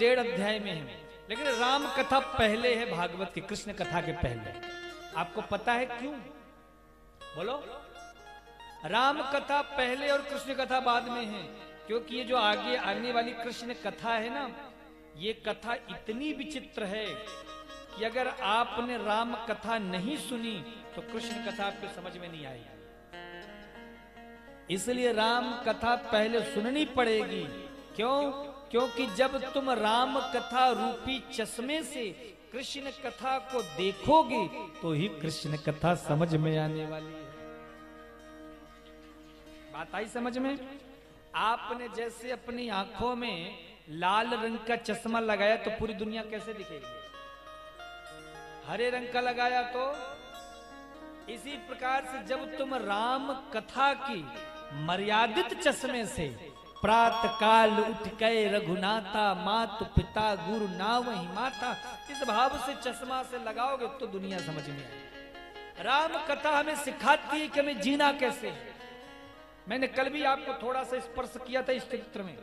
1.5 अध्याय में है, लेकिन राम कथा पहले है भागवत की, कृष्ण कथा के पहले। आपको पता है क्यों? बोलो। राम कथा पहले और कृष्ण कथा बाद में है, क्योंकि ये जो आगे आने वाली कृष्ण कथा है ना, ये कथा इतनी विचित्र है कि अगर आपने राम कथा नहीं सुनी तो कृष्ण कथा आपको समझ में नहीं आएगी। इसलिए राम कथा पहले सुननी पड़ेगी। क्यों? क्योंकि जब तुम राम कथा रूपी चश्मे से कृष्ण कथा को देखोगे तो ही कृष्ण कथा समझ में आने वाली है। बात आई समझ में? आपने जैसे अपनी आंखों में लाल रंग का चश्मा लगाया तो पूरी दुनिया कैसे दिखेगी? हरे रंग का लगाया तो? इसी प्रकार से जब तुम राम कथा की मर्यादित चश्मे से प्रात काल उठ गए रघुनाथा, मातु पिता गुरु नावहि माता, इस भाव से चश्मा से लगाओगे तो दुनिया समझ में आएगी। राम कथा हमें सिखाती है कि हमें जीना कैसे है। मैंने कल भी आपको थोड़ा सा स्पर्श किया था इस चित्र में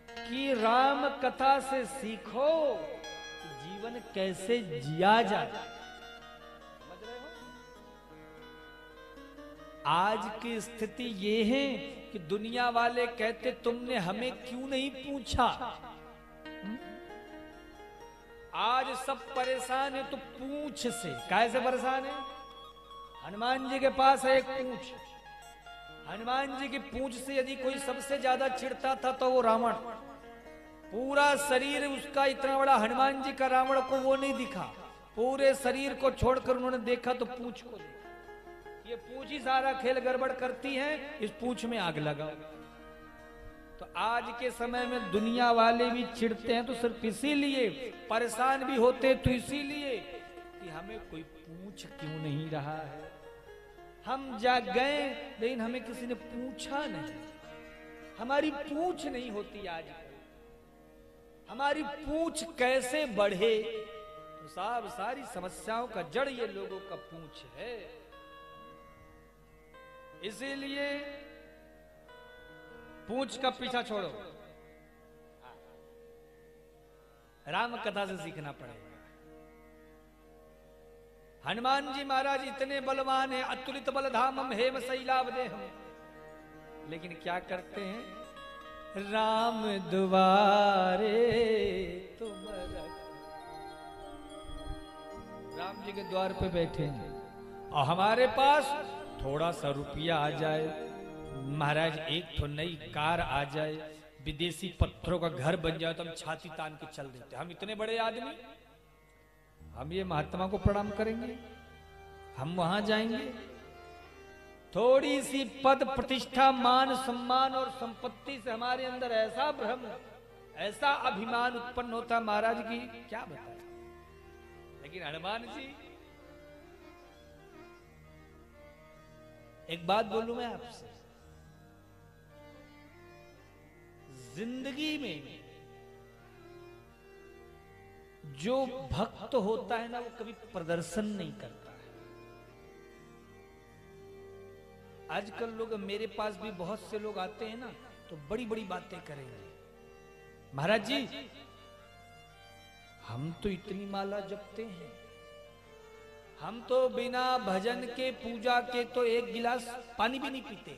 कि राम कथा से सीखो कि जीवन कैसे जिया जाए। समझ रहे हो? आज की स्थिति ये है कि दुनिया वाले कहते तुमने हमें क्यों नहीं पूछा। आज सब परेशान है तो पूंछ से। कैसे परेशान है? हनुमान जी के पास है एक पूंछ। हनुमान जी की पूंछ से यदि कोई सबसे ज्यादा चिढ़ता था तो वो रावण। पूरा शरीर उसका इतना बड़ा, हनुमान जी का रावण को वो नहीं दिखा। पूरे शरीर को छोड़कर उन्होंने देखा तो पूंछ को देखा। ये पूंछ ही सारा खेल गड़बड़ करती है, इस पूंछ में आग लगाओ। तो आज के समय में दुनिया वाले भी चिढ़ते हैं तो सिर्फ इसीलिए, परेशान भी होते तो इसीलिए कि हमें कोई पूछ क्यों नहीं रहा है। हम जा गए लेकिन हमें किसी ने पूछा नहीं। हमारी पूछ नहीं होती आज। हमारी पूछ कैसे बढ़े? तो सारी समस्याओं का जड़ ये लोगों का पूछ है। इसीलिए पूंछ का पीछा छोड़ो, राम कथा से सीखना पड़ेगा। हनुमान जी महाराज इतने बलवान हैं, अतुलित बलधामम हेम शैलावदेहम, लेकिन क्या करते हैं? राम दुआरे तुम राम जी के द्वार पे बैठे हैं और हमारे पास थोड़ा सा रुपया आ जाए, महाराज एक तो नई कार आ जाए, विदेशी पत्थरों का घर बन जाए तो हम छाती तान के चल देते। हम इतने बड़े आदमी, हम ये महात्मा को प्रणाम करेंगे? हम वहां जाएंगे? थोड़ी सी पद प्रतिष्ठा मान सम्मान और संपत्ति से हमारे अंदर ऐसा भ्रम, ऐसा अभिमान उत्पन्न होता महाराज की क्या बताए। लेकिन हनुमान जी, एक बात बोलूं मैं आपसे, जिंदगी में जो भक्त होता है ना वो कभी प्रदर्शन नहीं करता है। आजकल लोग, मेरे पास भी बहुत से लोग आते हैं ना तो बड़ी बड़ी बातें करेंगे। महाराज जी हम तो इतनी माला जपते हैं, हम तो बिना भजन के पूजा के तो एक गिलास पानी भी नहीं पीते।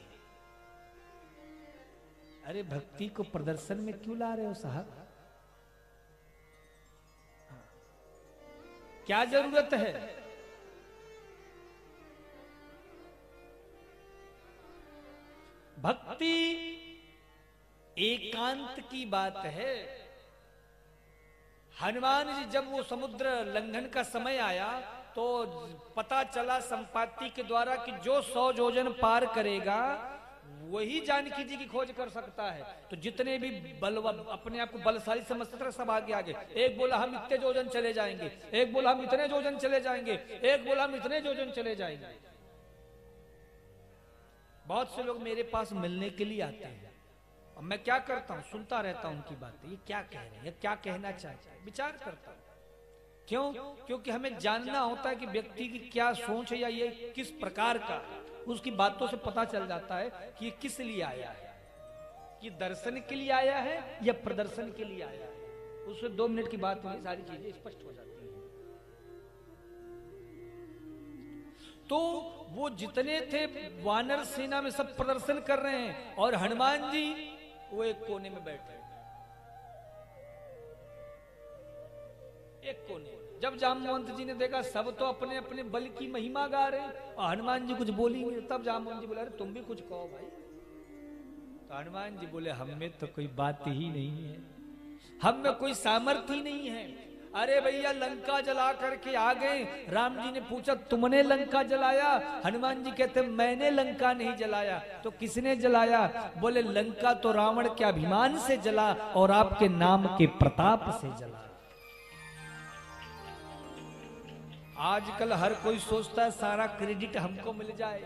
अरे भक्ति को प्रदर्शन में क्यों ला रहे हो साहब? क्या जरूरत है? भक्ति एकांत की बात है। हनुमान जी जब वो समुद्र लंघन का समय आया तो पता चला संपाति के द्वारा कि जो 100 योजन पार करेगा वही जानकी जी की खोज कर सकता है। तो जितने भी अपने आप को बलशाली समझते थे सब आगे आगे। एक बोला हम इतने योजन चले जाएंगे, एक बोला हम इतने योजन चले जाएंगे, एक बोला हम इतने योजन चले जाएंगे। बहुत से लोग मेरे पास मिलने के लिए आते हैं और मैं क्या करता हूं, सुनता रहता हूं उनकी बातें, ये क्या कह रहे हैं, ये क्या कहना चाहते हैं, विचार करता हूं। क्यों? क्योंकि हमें जानना होता है कि व्यक्ति की क्या सोच है या ये किस प्रकार का, उसकी बातों से पता चल जाता है कि ये किस लिए आया है, कि दर्शन के लिए आया है या प्रदर्शन के लिए आया है। उससे 2 मिनट की बात नहीं, सारी चीजें स्पष्ट हो जाती हैं। तो वो जितने थे वानर सेना में सब प्रदर्शन कर रहे हैं और हनुमान जी वो एक कोने में बैठे, एक कोने। जब जामवंत जी ने देखा सब तो अपने अपने बल की महिमा गा रहे हैं और हनुमान जी कुछ बोली नहीं, तब जामवंत जी बोला, अरे तुम भी कुछ कहो भाई। तो हनुमान जी बोले, हम में तो कोई बात ही नहीं है, हम में कोई सामर्थ्य ही नहीं है। अरे भैया लंका जला करके आ गए। राम जी ने पूछा, तुमने लंका जलाया? हनुमान जी कहते, मैंने लंका नहीं जलाया। तो किसने जलाया? बोले, लंका तो रावण के अभिमान से जला और आपके नाम के प्रताप से जला। आजकल हर कोई सोचता है सारा क्रेडिट हमको मिल जाए,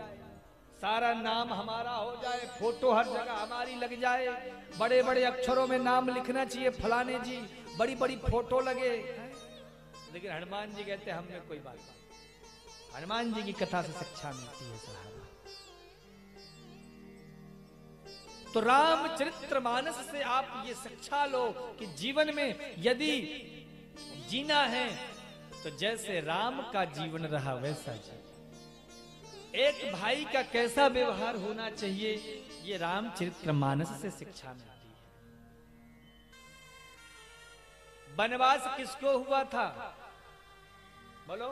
सारा नाम हमारा हो जाए, फोटो हर जगह हमारी लग जाए, बड़े बड़े अक्षरों में नाम लिखना चाहिए, फलाने जी, बड़ी बड़ी फोटो लगे। लेकिन हनुमान जी कहते हैं, हमें कोई बात नहीं। हनुमान जी की कथा से शिक्षा मिलती है साहब। तो रामचरितमानस से आप ये शिक्षा लो कि जीवन में यदि जीना है तो जैसे राम का जीवन रहा वैसा जी। एक भाई का कैसा व्यवहार होना चाहिए, ये रामचरितमानस से शिक्षा मिलती है। वनवास किसको हुआ था? बोलो।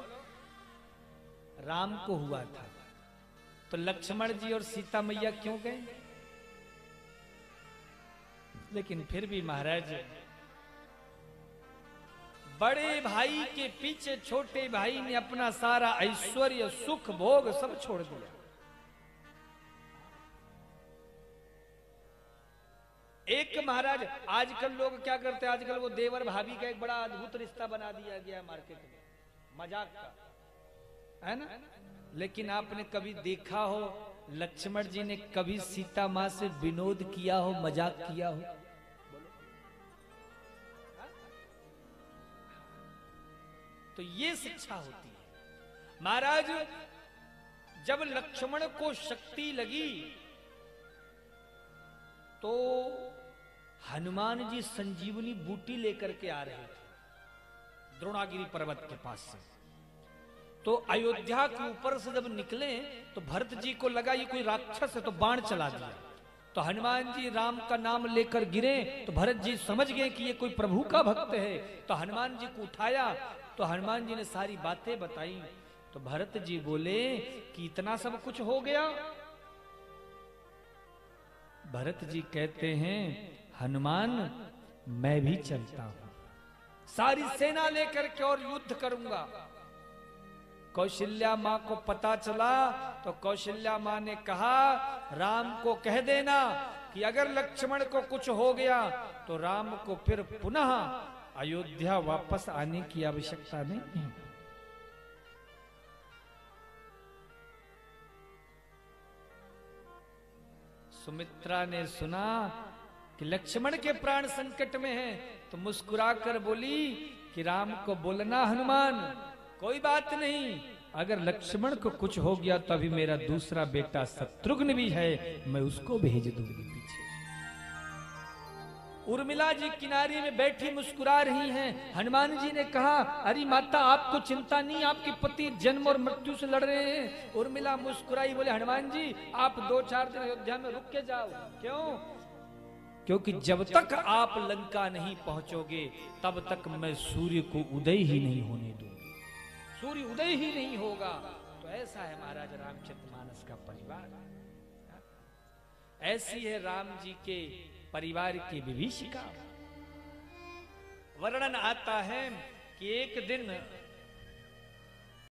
राम को हुआ था। तो लक्ष्मण जी और सीता मैया क्यों गए? लेकिन फिर भी महाराज, बड़े भाई के पीछे छोटे भाई ने अपना सारा ऐश्वर्य, सुख, भोग सब छोड़ दिया। एक महाराज, आजकल लोग क्या करते हैं, आजकल वो देवर भाभी का एक बड़ा अद्भुत रिश्ता बना दिया गया मार्केट में, मजाक का, है ना? लेकिन आपने कभी देखा हो लक्ष्मण जी ने कभी सीता मां से विनोद किया हो, मजाक किया हो? तो ये शिक्षा होती है महाराज। जब लक्ष्मण को शक्ति लगी तो हनुमान जी संजीवनी बूटी लेकर के आ रहे थे द्रोणागिरी पर्वत के पास से। तो अयोध्या के ऊपर से जब निकले तो भरत जी को लगा ये कोई राक्षस है, तो बाण चला दिया। तो हनुमान जी राम का नाम लेकर गिरे तो भरत जी समझ गए कि ये कोई प्रभु का भक्त है। तो हनुमान जी को उठाया, तो हनुमान जी ने सारी बातें बताई। तो भरत जी बोले कि इतना सब कुछ हो गया? भरत जी कहते हैं, हनुमान मैं भी चलता हूं, सारी सेना लेकर के और युद्ध करूंगा। कौशल्या मां को पता चला तो कौशल्या मां ने कहा, राम को कह देना कि अगर लक्ष्मण को कुछ हो गया तो राम को फिर पुनः अयोध्या वापस आने की आवश्यकता नहीं है। सुमित्रा ने सुना कि लक्ष्मण के प्राण संकट में हैं, तो मुस्कुराकर बोली कि राम को बोलना, हनुमान कोई बात नहीं, अगर लक्ष्मण को कुछ हो गया तो अभी मेरा दूसरा बेटा शत्रुघ्न भी है, मैं उसको भेज दूंगी पीछे। उर्मिला जी किनारे में बैठी मुस्कुरा रही हैं। हनुमान जी ने कहा, अरे माता आपको चिंता नहीं, आपके पति जन्म और मृत्यु से लड़ रहे हैं। उर्मिला मुस्कुराई, बोले हनुमान जी आप 2-4 दिन अयोध्या में रुक के जाओ। क्यों? क्योंकि जब तक आप लंका नहीं पहुंचोगे तब तक मैं सूर्य को उदय ही नहीं होने दूंगी, सूर्य उदय ही नहीं होगा। तो ऐसा है महाराज रामचरितमानस का परिवार, ऐसी है राम जी के परिवार की विभीषिका। वर्णन आता है कि एक दिन